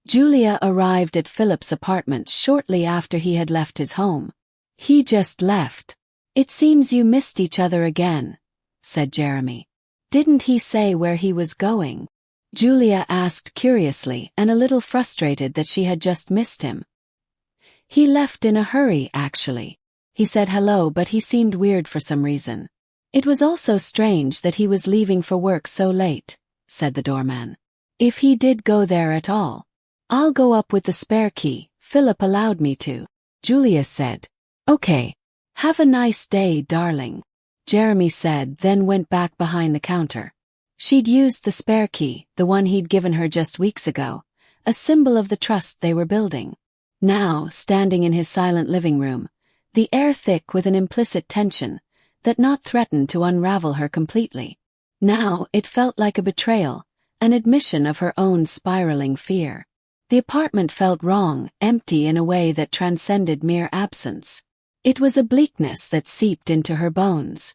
Julia arrived at Philip's apartment shortly after he had left his home. "He just left. It seems you missed each other again," said Jeremy. "Didn't he say where he was going?" Julia asked curiously and a little frustrated that she had just missed him. "He left in a hurry, actually. He said hello, but he seemed weird for some reason. It was also strange that he was leaving for work so late," said the doorman. "If he did go there at all, I'll go up with the spare key. Philip allowed me to," Julia said. "Okay. Have a nice day, darling," Jeremy said, then went back behind the counter. She'd used the spare key, the one he'd given her just weeks ago, a symbol of the trust they were building. Now, standing in his silent living room, the air thick with an implicit tension that not threatened to unravel her completely. Now, it felt like a betrayal, an admission of her own spiraling fear. The apartment felt wrong, empty in a way that transcended mere absence. It was a bleakness that seeped into her bones.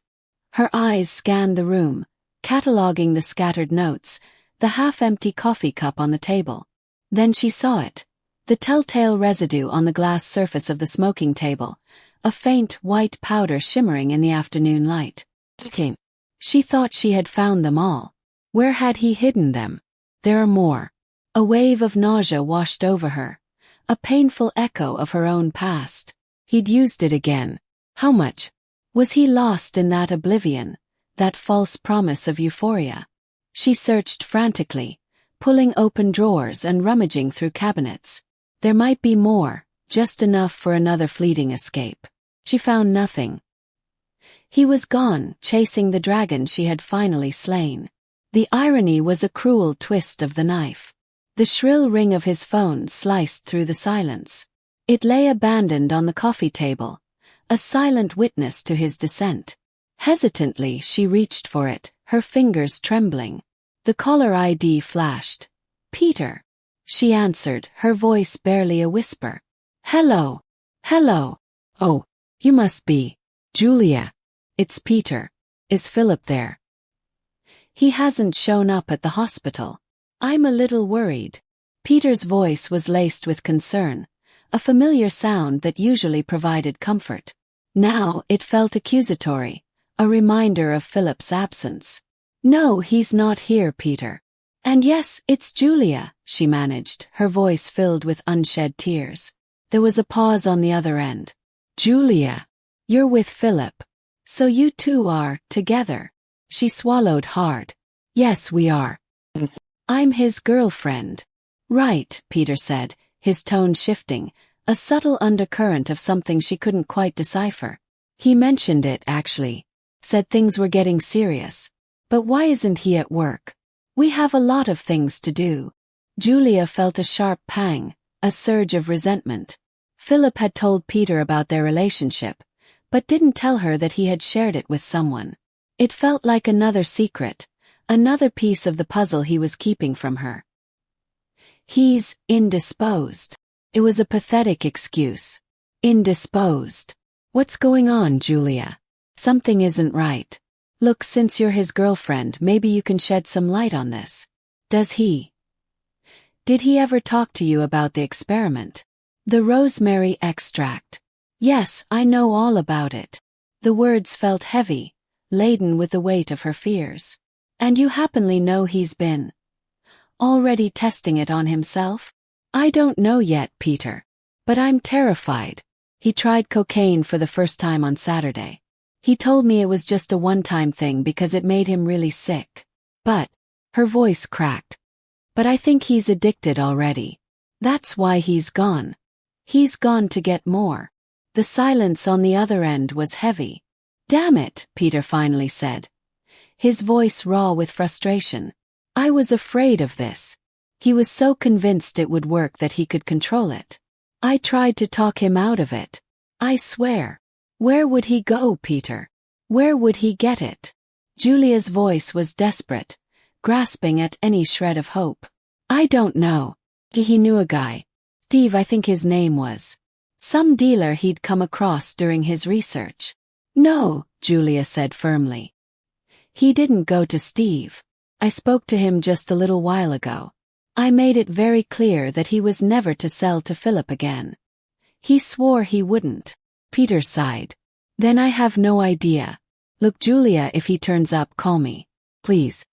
Her eyes scanned the room, cataloguing the scattered notes, the half-empty coffee cup on the table. Then she saw it, the telltale residue on the glass surface of the smoking table, a faint white powder shimmering in the afternoon light. She thought she had found them all. Where had he hidden them? There are more. A wave of nausea washed over her, a painful echo of her own past. He'd used it again. How much? Was he lost in that oblivion, that false promise of euphoria? She searched frantically, pulling open drawers and rummaging through cabinets. There might be more, just enough for another fleeting escape. She found nothing. He was gone, chasing the dragon she had finally slain. The irony was a cruel twist of the knife. The shrill ring of his phone sliced through the silence. It lay abandoned on the coffee table, a silent witness to his descent. Hesitantly she reached for it, her fingers trembling. The caller ID flashed. "Peter." She answered, her voice barely a whisper. "Hello. Hello. Oh, you must be Julia. It's Peter. Is Philip there?" "He hasn't shown up at the hospital. I'm a little worried." Peter's voice was laced with concern, a familiar sound that usually provided comfort. Now it felt accusatory, a reminder of Philip's absence. "No, he's not here, Peter." "And yes, it's Julia," she managed, her voice filled with unshed tears. There was a pause on the other end. "Julia, you're with Philip. So you two are together." She swallowed hard. "Yes, we are. I'm his girlfriend." "Right," Peter said, his tone shifting, a subtle undercurrent of something she couldn't quite decipher. "He mentioned it, actually. Said things were getting serious. But why isn't he at work? We have a lot of things to do." Julia felt a sharp pang, a surge of resentment. Philip had told Peter about their relationship, but didn't tell her that he had shared it with someone. It felt like another secret, another piece of the puzzle he was keeping from her. "He's indisposed." It was a pathetic excuse. Indisposed. "What's going on, Julia? Something isn't right. Look, since you're his girlfriend, maybe you can shed some light on this. Did he ever talk to you about the experiment? The rosemary extract?" "Yes, I know all about it." The words felt heavy, laden with the weight of her fears. "And you happily know he's been already testing it on himself?" "I don't know yet, Peter. But I'm terrified. He tried cocaine for the first time on Saturday. He told me it was just a one-time thing because it made him really sick. But," her voice cracked, "but I think he's addicted already. That's why he's gone. He's gone to get more." The silence on the other end was heavy. "Damn it," Peter finally said, his voice raw with frustration. "I was afraid of this." He was so convinced it would work that he could control it. "I tried to talk him out of it. I swear." "Where would he go, Peter? Where would he get it?" Julia's voice was desperate, grasping at any shred of hope. "I don't know. He knew a guy. Steve, I think his name was. Some dealer he'd come across during his research." "No," Julia said firmly. "He didn't go to Steve. I spoke to him just a little while ago. I made it very clear that he was never to sell to Philip again. He swore he wouldn't. Peter sighed. Then I have no idea. Look, Julia, if he turns up, call me. Please.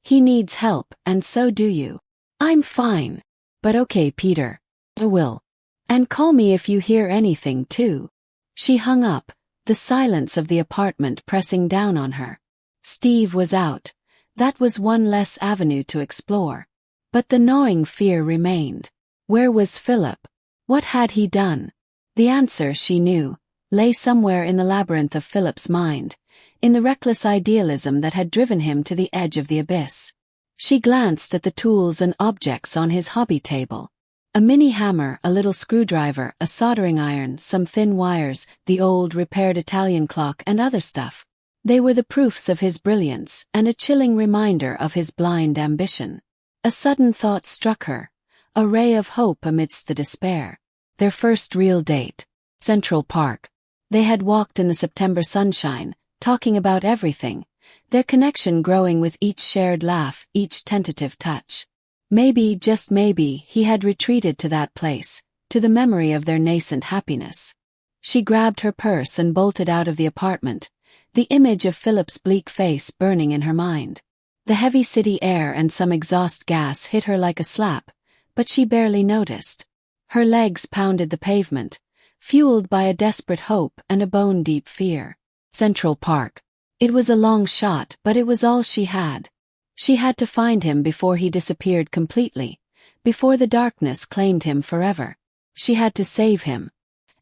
He needs help, and so do you. I'm fine. But okay, Peter. I will. And call me if you hear anything, too. She hung up, the silence of the apartment pressing down on her. Steve was out. That was one less avenue to explore. But the gnawing fear remained. Where was Philip? What had he done? The answer, she knew, lay somewhere in the labyrinth of Philip's mind, in the reckless idealism that had driven him to the edge of the abyss. She glanced at the tools and objects on his hobby table. A mini hammer, a little screwdriver, a soldering iron, some thin wires, the old repaired Italian clock, and other stuff. They were the proofs of his brilliance, and a chilling reminder of his blind ambition. A sudden thought struck her, a ray of hope amidst the despair. Their first real date. Central Park. They had walked in the September sunshine, talking about everything, their connection growing with each shared laugh, each tentative touch. Maybe, just maybe, he had retreated to that place, to the memory of their nascent happiness. She grabbed her purse and bolted out of the apartment, the image of Philip's bleak face burning in her mind. The heavy city air and some exhaust gas hit her like a slap, but she barely noticed. Her legs pounded the pavement, fueled by a desperate hope and a bone-deep fear. Central Park. It was a long shot, but it was all she had. She had to find him before he disappeared completely, before the darkness claimed him forever. She had to save him.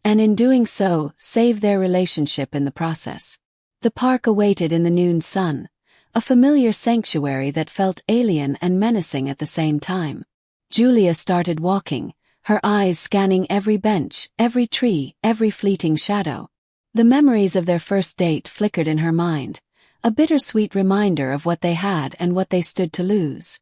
And in doing so, save their relationship in the process. The park awaited in the noon sun, a familiar sanctuary that felt alien and menacing at the same time. Julia started walking, her eyes scanning every bench, every tree, every fleeting shadow. The memories of their first date flickered in her mind, a bittersweet reminder of what they had and what they stood to lose.